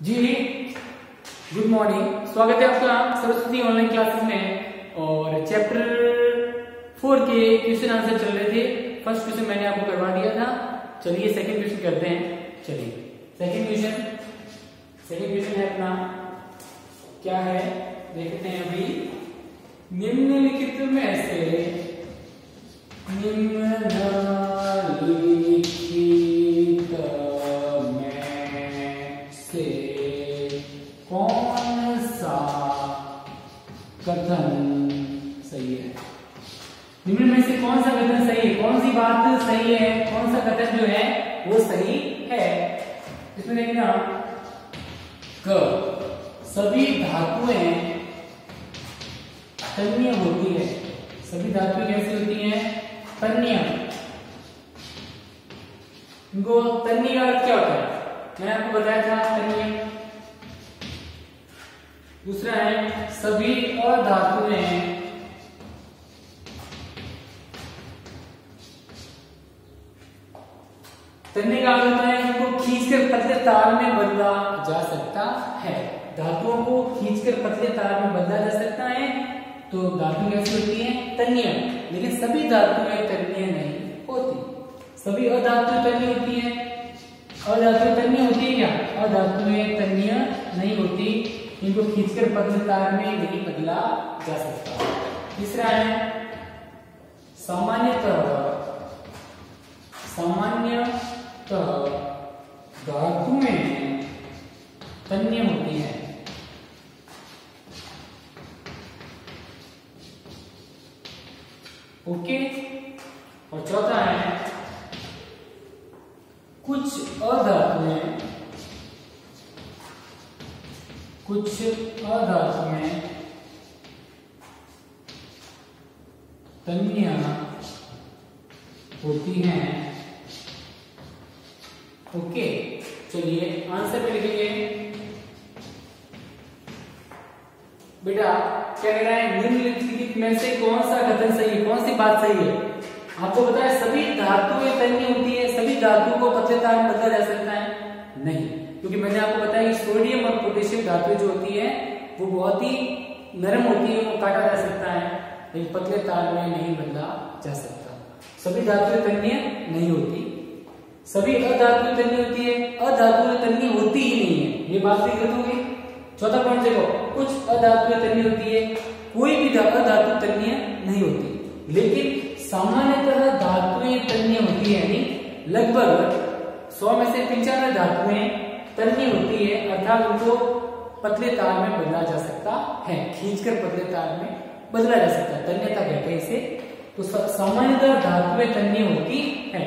जी good morning, स्वागत है आपका सरस्वती ऑनलाइन क्लासेस में। और चैप्टर 4 के क्वेश्चन आंसर चल रहे थे। फर्स्ट क्वेश्चन मैंने आपको करवा दिया था। चलिए सेकंड क्वेश्चन करते हैं। चलिए सेकंड क्वेश्चन है अपना, क्या है देखते हैं अभी। निम्नलिखित में से कौन सा कथन सही है? निम्न में से कौन सा कथन सही है? कौन सी बात सही है? कौन सा कथन जो है वो सही है? इसमें देखना, क सभी धातुएं तन्य होती है। सभी धातुएं कैसी होती हैं? तन्य। इनको तन्य का अर्थ क्या होता है? मैंने आपको बताया था तन्य। दूसरा है सभी अधातुएं तन्य का अर्थ होता है इनको खींचकर पतले तार में बदला जा सकता है। धातुओं को खींचकर पतले तार में बदला जा सकता है। तो धातु कैसी होती है? तन्य। लेकिन सभी धातुएं तन्य नहीं होती। सभी अधातुएं तन्य होती है। अधातुएं तन्य होती है क्या? अधातुएं तन्य नहीं होती। इनको खींचकर पतले तार में नहीं बदला जा सकता। तीसरा है सामान्यतः धातुएं तन्य होती है। ओके। और चौथा है कुछ अधातुएं तन्य होती हैं। ओके, चलिए आंसर में लिखेंगे। बेटा क्या कह रहा है? निम्नलिखित में से कौन सा कथन सही है? कौन सी बात सही है? आपको बताया सभी धातुएं तन्य होती है। सभी धातुओं को पतले तार में बदला जा सकता है? नहीं, क्योंकि मैंने आपको बताया कि सोडियम और पोटेशियम धातुएं जो होती है वो बहुत ही नरम होती है, वो काटा जा सकता है, लेकिन पतले तार में नहीं बदला जा सकता। सभी धातुएं तन्य नहीं होती। सभी अधातुएं तन्य होती है। अधातुएं तन्य होती ही नहीं है, ये बात भी गलत होगी। चौथा पॉइंट देखो, कुछ अधातुएं तन्य होती है, कोई भी अधातु तन्य नहीं होती। लेकिन सामान्यतः धातुएं तन्य होती है, यानी लगभग 100 में से 95 धातुएं तन्य होती है, अर्थात उनको पतले तार में बदला जा सकता है। खींचकर पतले तार में बदला जा सकता है, तन्यता कहते हैं इसे। तो सामान्यतः धातुएं तन्य होती है।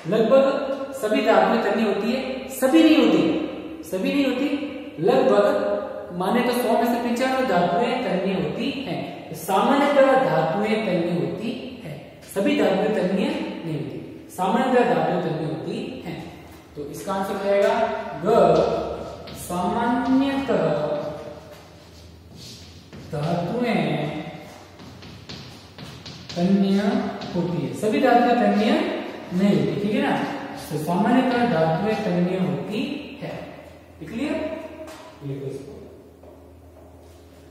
लगभग सभी धातुएं तन्य होती है, सभी नहीं होती। लगभग माने तो 100 में से 95 धातुएं तन्य होती हैं। सामान्यतः धातुएं तन्य होती है, सभी धातुएं तन्य नहीं होती। सामान्यतः धातुएं तन्य होती हैं। तो इसका आंसर हो जाएगा ग, सामान्यतः धातुएं तन्य होती है, सभी धातुएं तन्य नहीं होती। ठीक है ना? तो सामान्यतः धातुएं तन्य होती है। क्लियर? लिखो इसको।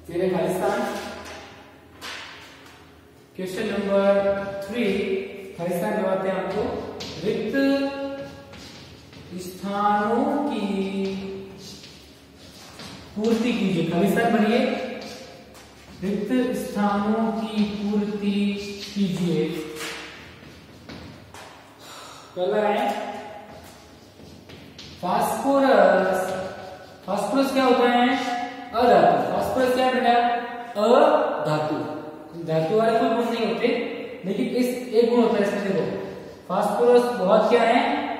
फिर है खालिस्तान। क्वेश्चन नंबर 3 खालिस्तान करवाते हैं आपको। रिक्त स्थानों की पूर्ति कीजिए। खालिस्तान भरिए। रिक्त स्थानों की पूर्ति कीजिए। पहला है फास्फोरस। फास्फोरस क्या होता है? अधातु। फास्फोरस क्या है बेटा? अधातु। धातु वाले कोई गुण नहीं होते, लेकिन इस एक गुण होता है इसमें। देखो, फास्फोरस बहुत क्या है?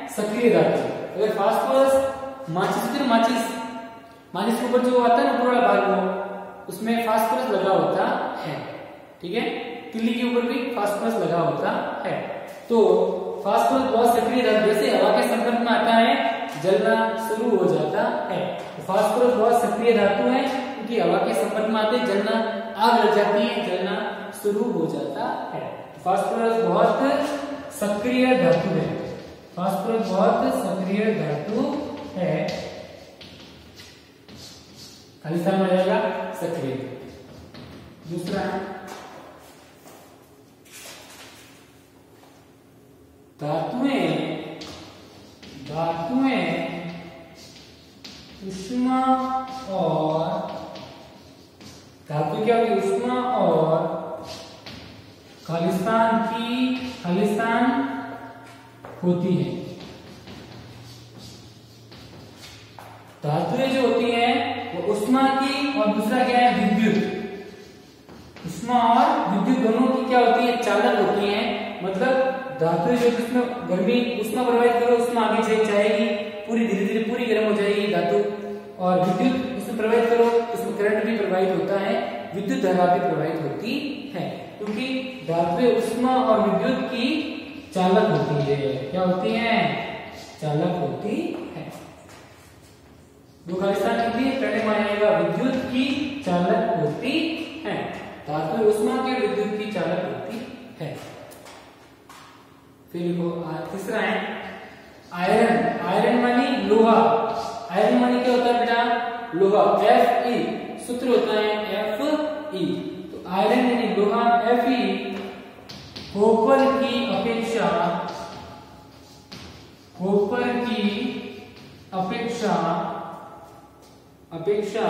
सक्रिय धातु। अगर फास्फोरस माचिस के ऊपर जो आता है ना पूरा भाग, वो उसमें फास्फोरस लगा होता है। ठीक है? तिल्ली के ऊपर भी फास्फोरस लगा होता है। तो फास्फोरस बहुत सक्रिय धातु, जैसे हवा के संपर्क में आता है जलना शुरू हो जाता है। तो फास्फोरस बहुत सक्रिय धातु है, क्योंकि हवा के संपर्क में आते जलना, आग लग जाती है, जलना शुरू हो जाता है। फास्फोरस बहुत सक्रिय धातु है। फास्फोरस बहुत सक्रिय धातु है। खाली स्थान में आ जाएगा सक्रिय। दूसरा है धातुएं ऊष्मा और धातु क्या होगी, ऊष्मा और खालिस्तान होती है। धातुएं जो होती हैं वो ऊष्मा की और दूसरा क्या है विद्युत। ऊष्मा और विद्युत दोनों की क्या होती है, चालक होती हैं। मतलब धातुएं जो जिसमें गर्मी ऊष्मा प्रवाहित करो उसमें आगे जाएगी, पूरी धीरे धीरे पूरी गर्म हो जाएगी धातु, और विद्युत उसमें प्रवाहित करो उसमें करंट भी प्रवाहित होता है, विद्युत धारा भी प्रवाहित होती है, क्योंकि धातुएं ऊष्मा और विद्युत की चालक होती है। क्या होती है, चालक होती है। दो खालिस्तान होती है, पहले मानेगा विद्युत की चालक होती है। धातु ऊष्मा के विद्युत की चालक होती है। फिर लिखो तीसरा है आयरन। आयरन मानी लोहा। आयरन मानी क्या होता है बेटा, लोहा। Fe सूत्र होता है Fe। तो आयरन यानी लोहा Fe कॉपर की अपेक्षा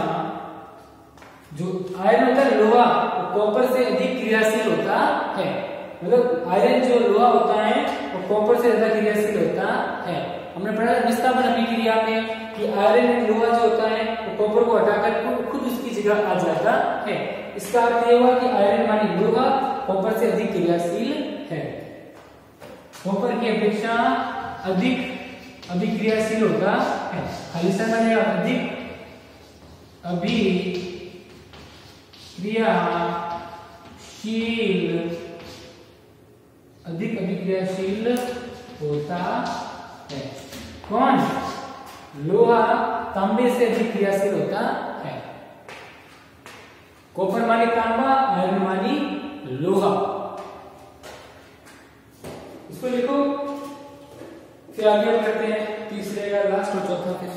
जो आयरन होता है लोहा वो कॉपर से अधिक क्रियाशील होता है। मतलब आयरन जो लोहा होता है वो कॉपर से ज्यादा क्रियाशील होता है। हमने पढ़ा विस्थापन अभिक्रिया में कि आयरन लोहा जो होता है वो कॉपर को हटाकर खुद उसकी जगह आ जाता है। इसका अर्थ यह हुआ कि आयरन मानी लोहा कॉपर से अधिक क्रियाशील है, कॉपर की अपेक्षा अधिक अभिक्रियाशील होता है। खालिस्तान मानेगा अधिक अभिक्रियाशील होता है। कौन, लोहा तांबे से अधिक क्रियाशील होता है। कॉपर मानी तांबा, आयरन मानी लोहा। इसको लिखो, फिर आगे हम करते हैं तीसरे का लास्ट और चौथा। फिर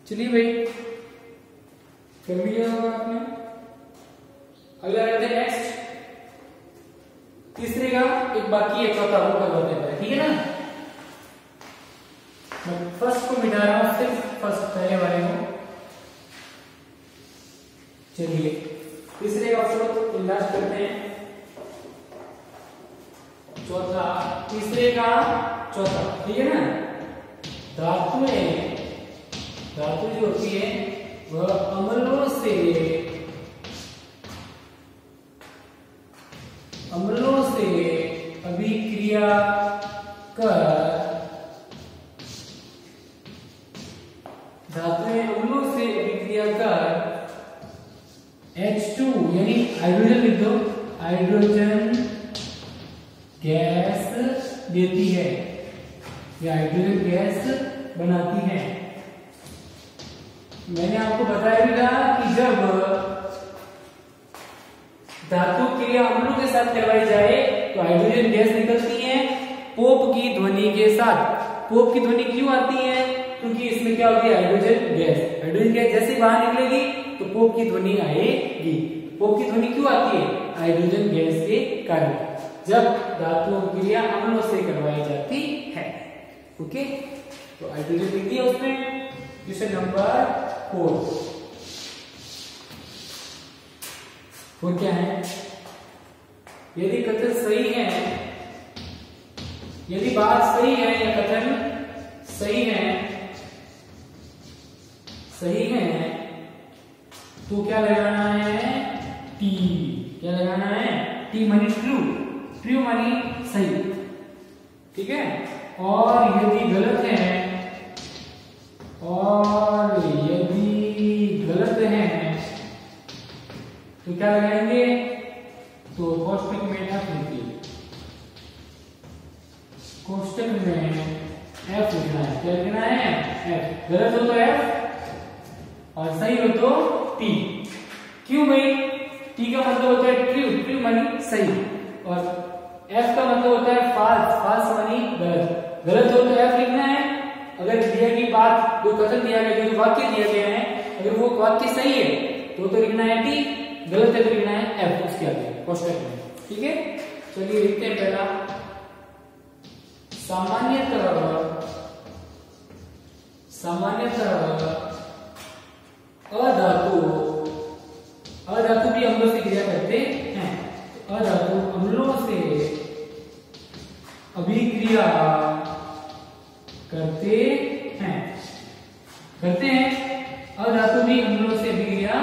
चलिए भाई, कर लिया होगा आपने। अगला करते हैं नेक्स्ट। तीसरे का एक बाकी है, चौथा वो कर देते हैं, ठीक है ना। मैं फर्स्ट को मिटा रहा हूं, सिर्फ फर्स्ट पहले वाले को। चलिए तीसरे का फोर्थ लास्ट करते हैं। चौथा, तीसरे का चौथा, ठीक है ना। धातु जो होती है वह अम्लों से अभिक्रिया कर, धातुएं अम्लों से अभिक्रिया कर H2 यानी हाइड्रोजन लिख दो, हाइड्रोजन गैस देती है या हाइड्रोजन गैस बनाती है। मैंने आपको बताया भी था कि जब धातु क्रिया अम्लों के साथ करवाई जाए तो हाइड्रोजन गैस निकलती है पोप की ध्वनि के साथ। पोप की ध्वनि क्यों आती है? क्योंकि इसमें क्या होती है, हाइड्रोजन गैस। हाइड्रोजन गैस जैसे ही बाहर निकलेगी तो पोप की ध्वनि आएगी। पोप की ध्वनि क्यों आती है? हाइड्रोजन गैस के कारण, जब धातु क्रिया अम्लों से करवाई जाती है। ओके, तो हाइड्रोजन लिख दिया उसमें। क्वेश्चन नंबर 4 क्या है? यदि कथन सही है, यदि बात सही है या कथन सही है, सही है, तो क्या लगाना है? टी। क्या लगाना है? टी मानी ट्रू, ट्रू मानी सही, ठीक है। और यदि गलत है, और यदि गलत है तो क्या लगाएंगे? तो कोष्टक में एफ लिखिए, कोष्टक में एफ लिखना है। क्या लिखना है? एफ। गलत हो तो एफ और सही हो तो टी। क्यों भाई? टी का मतलब होता है ट्रू, ट्रू मानी सही, और एफ का मतलब होता है फाल्स, फाल्स मानी गलत। गलत हो तो एफ लिखना है। अगर दिया की बात, जो कथन दिया गया, जो वाक्य दिया गया है, अगर वो वाक्य सही है तो लिखना है टी, गलत है तो लिखना है एफ उसके आगे कोष्टक में, ठीक है। चलिए लिखते हैं पहला, सामान्यतः, सामान्यतः अधातु, अधातु भी अम्लों से क्रिया करते हैं, तो अधातु अम्लों से अभिक्रिया करते हैं, करते हैं। अधातु भी अम्लों से अभिक्रिया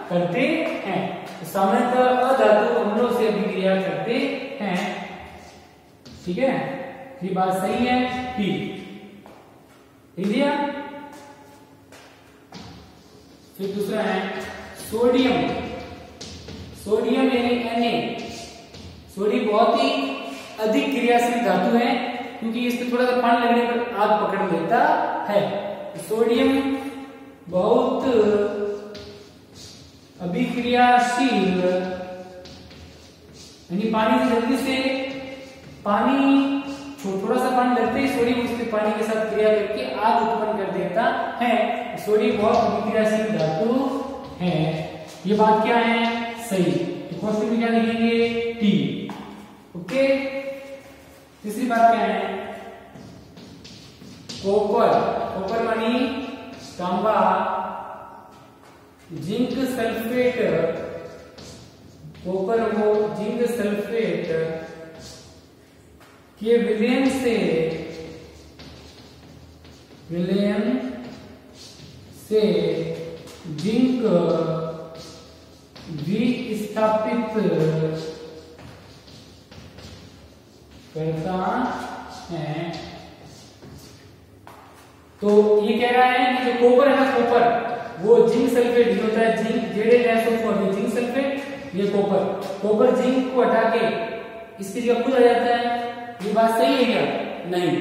करते हैं, तो सामान्यतः अधातु अम्लों से अभिक्रिया करते हैं, ठीक है। ये बात सही है, ठीक लिख दिया। फिर दूसरा है सोडियम, सोडियम यानी Na, सोडियम बहुत ही अधिक क्रियाशील धातु है, क्योंकि इसमें थोड़ा सा पानी लगने पर आग पकड़ लेता है। सोडियम बहुत अभिक्रियाशील, यानी पानी से जल्दी से, पानी थोड़ा सा पानी लगते ही सोडियम उसके पानी के साथ क्रिया करके आग उत्पन्न कर देता है। सोडियम बहुत अभिक्रियाशील धातु है। ये बात क्या है? सही। तो क्वेश्चन में क्या लिखेंगे? T, okay. तीसरी बात क्या है? कॉपर, कॉपर मानी तांबा, जिंक सल्फेट, कॉपर वो जिंक सल्फेट के विलयन से, विलयन से जिंक विस्थापित करता है। तो ये कह रहा है कि जो कॉपर है ना, कॉपर वो जिंक सल्फेट जो होता है, जिंक Zn, जिंक सल्फेट, ये कॉपर, कॉपर जिंक को हटा के इसकी जगह खुद आ जाता है। ये बात सही है क्या? नहीं,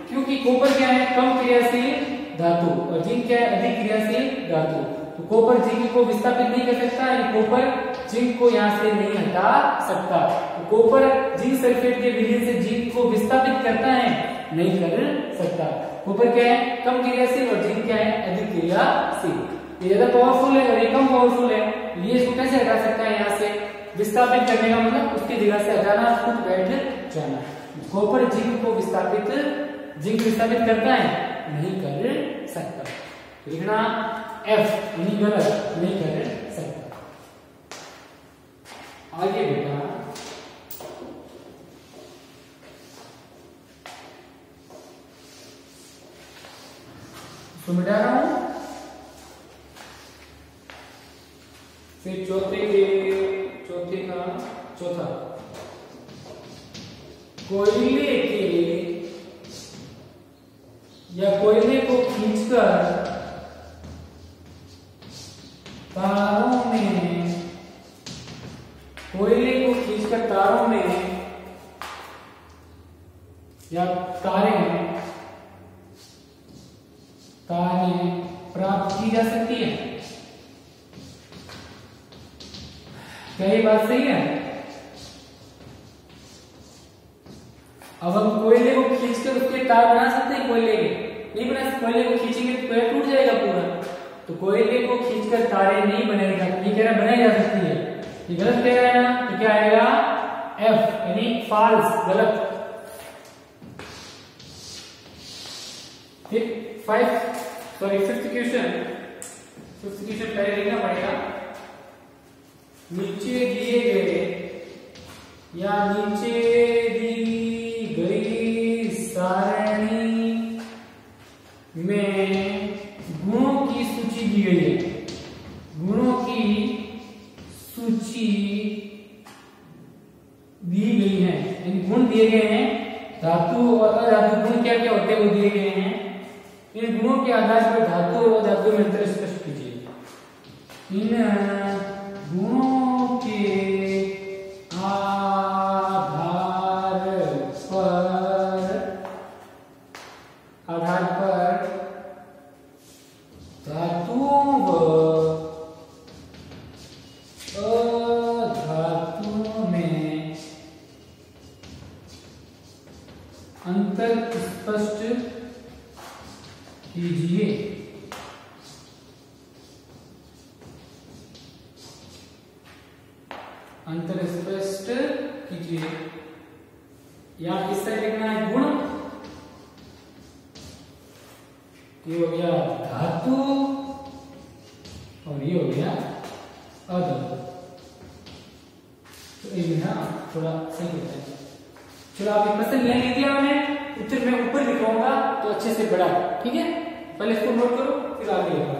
क्योंकि कॉपर क्या है? कम क्रियाशील धातु, और जिंक क्या है? अधिक क्रियाशील धातु। तो कॉपर जिंक को विस्थापित नहीं कर सकता, कॉपर जिंक को यहाँ से नहीं हटा सकता। तो कॉपर जिंक सल्फेट के विलयन से जिंक को विस्थापित करता है? नहीं कर सकता। कॉपर क्या है? कम क्रियाशील, और जिंक क्या है? अधिक क्रियाशील। ये ज्यादा पावरफुल है और ये कम पावरफुल है। ये इसको कैसे हटा सकता है? यहाँ से विस्थापित करने का मतलब उसकी जगह से हटाना, खुद बैठ जाना। कॉपर जिंक को विस्थापित, जिंक विस्थापित करता है? नहीं कर सकता। लिखना एफ, नहीं गलत, नहीं कर सकता। आगे बेटा तो मिटा रहा हूं। फिर चौथे का चौथा, कोयले के या कोयले को खींचकर तारों में, कोयले को खींचकर तारों में या तारें प्राप्त की जा सकती है। क्या ये बात सही है? अब हम कोयले को खींचकर उसके तार बना सकते हैं? कोयले के नहीं बना सकते। कोयले को खींचेंगे तो कोयला टूट जाएगा पूरा। तो कोयले को खींचकर तारे नहीं बनाई जाती। ये कह रहा बनाई जा सकती है, ये गलत कह रहा है ना। तो क्या आएगा? एफ, यानी फॉल्स, गलत। फिफ्थ क्वेश्चन पहले लिखना पड़ेगा। नीचे दिए गए या की सूची दी गई है, इन गुण दिए गए हैं, धातु और अधातु गुण क्या क्या होते हैं वो दिए गए हैं। इन गुणों के आधार पर धातु और अधातु में अंतर स्पष्ट कीजिए। इन गुणों के आधार पर धातुओं व अधातुओं में अंतर स्पष्ट कीजिए। अंतर स्पष्ट कीजिए। या किस तरह लिखना है? गुण, ये हो गया धातु और ये हो गया अधातु। तो ये ना थोड़ा सही होता है। चलो आप क्वेश्चन ले लीजिए, मैंने उत्तर मैं ऊपर लिखवाऊंगा तो अच्छे से बड़ा, ठीक है? पहले इसको नोट करो फिर आगे लिखो।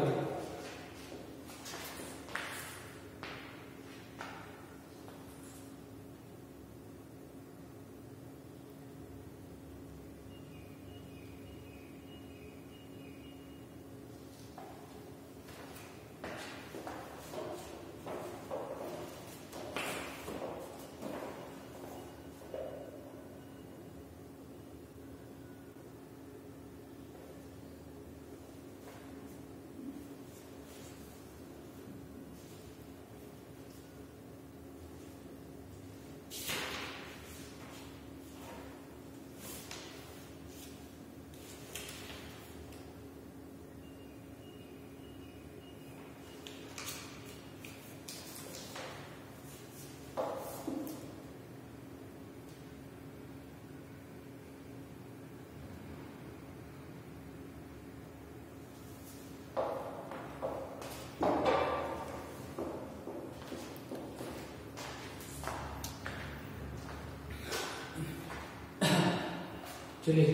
चलिए,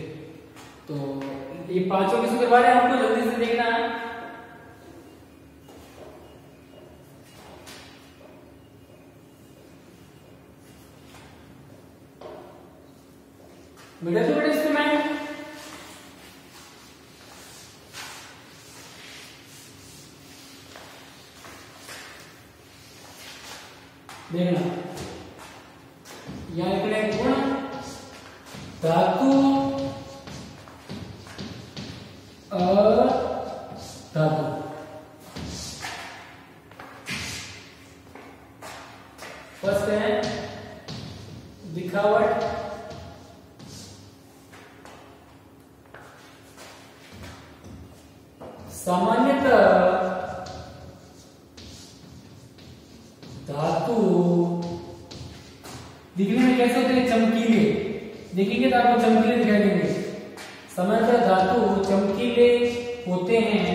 तो ये पांचों के सूत्र बारे आपको जल्दी से देखना है। बेटा तो बेटा इसको मैं देखना, यहाँ लिखना है गुण, धातु, अधातु। फर्स्ट है दिखावट, सामान्यतः धातु दिखने में कैसे होते हैं? चमकीले। देखेंगे तो आपको चमकीले दिखाई देंगे। सामान्यतः धातु चमकीले होते हैं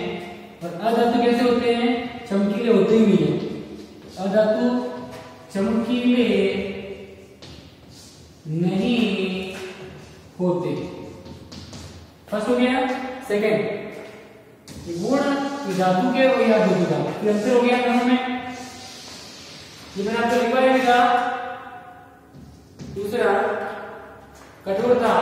और अधातु कैसे होते हैं? चमकीले होते ही नहीं है। अधातु चमकीले नहीं होते। फर्स्ट हो गया। सेकंड, गुण धातु के और अधातु का फिर अंतर हो गया दोनों में, ये मैंने आपको लिखवाया भी था। दूसरा कठोरता,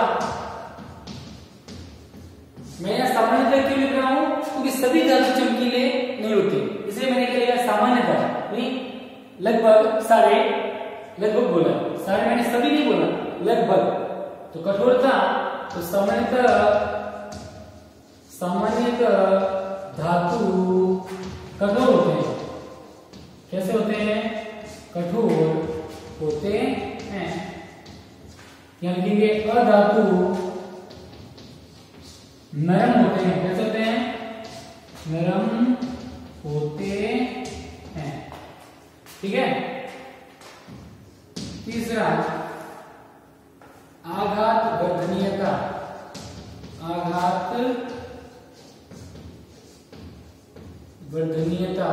मैं यहां सामान्यतः क्यों लिख रहा हूं? क्योंकि सभी धातु चमकीले नहीं होते, इसलिए मैंने क्या लिखा? सामान्यतः, नहीं लगभग, सारे, लगभग बोला, सारे मैंने सभी नहीं बोला, लगभग। तो कठोरता, तो सामान्यतः धातु कठोर होते हैं। कैसे होते हैं? कठोर होते हैं। यहां लिखेंगे अधातु नरम होते हैं। कैसे होते हैं? नरम होते हैं। ठीक है। तीसरा, आघात वर्धनीयता, आघात वर्धनीयता,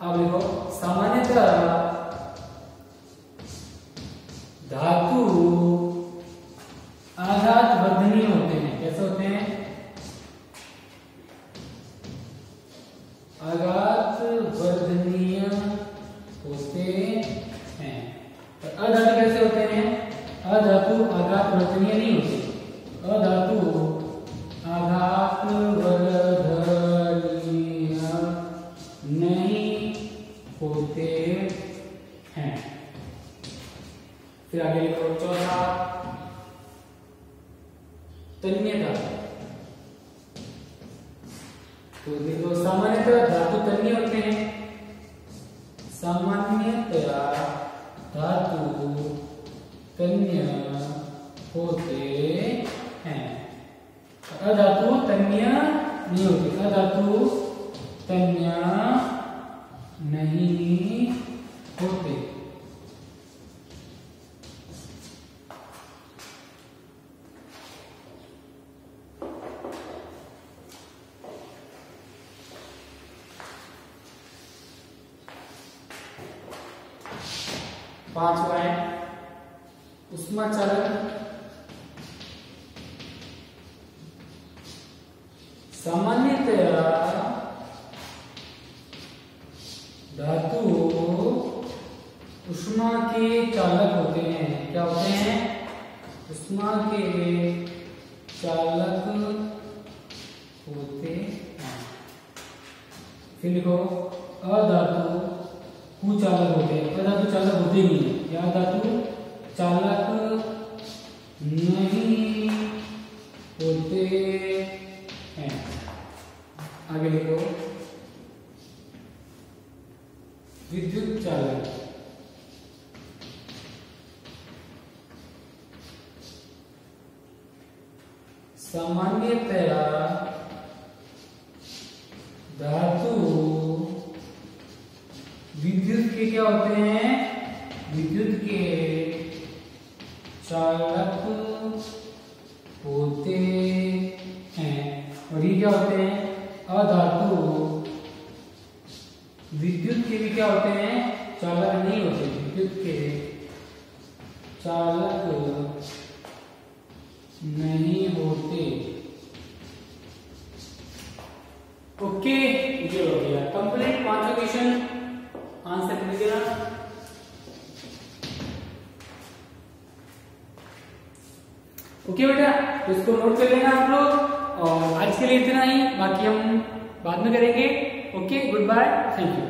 अब देखो, सामान्यतः धातु आघात वर्धनीय होते हैं। कैसे होते हैं? तो देखो सामान्यतः धातु तन्य होते हैं, सामान्यतया धातु तन्य होते हैं, अधातु तन्य नहीं होते, अधातु तन्य नहीं होते। पांचवा है ऊष्माचालन। सामान्यतया धातु ऊष्मा के चालक होते हैं। क्या होते हैं? ऊष्मा के चालक होते हैं। फिर लिखो अधातु कुचालक होते हैं। अधातु चालक होते नहीं है, या धातु चालक नहीं होते हैं। आगे लिखो विद्युत चालक। सामान्यतया धातु विद्युत के क्या होते हैं? विद्युत के चालक होते हैं। और ये क्या होते हैं? अधातु विद्युत के भी क्या होते हैं? चालक नहीं होते। विद्युत के चालक नहीं होते। ओके, ये हो गया कंप्लीट। पांचों क्वेश्चन आंसर मिल गया। ओके बेटा, तो इसको नोट कर लेना आप लोग। और आज के लिए इतना ही, बाकी हम बाद में करेंगे। Okay, good bye, thank you.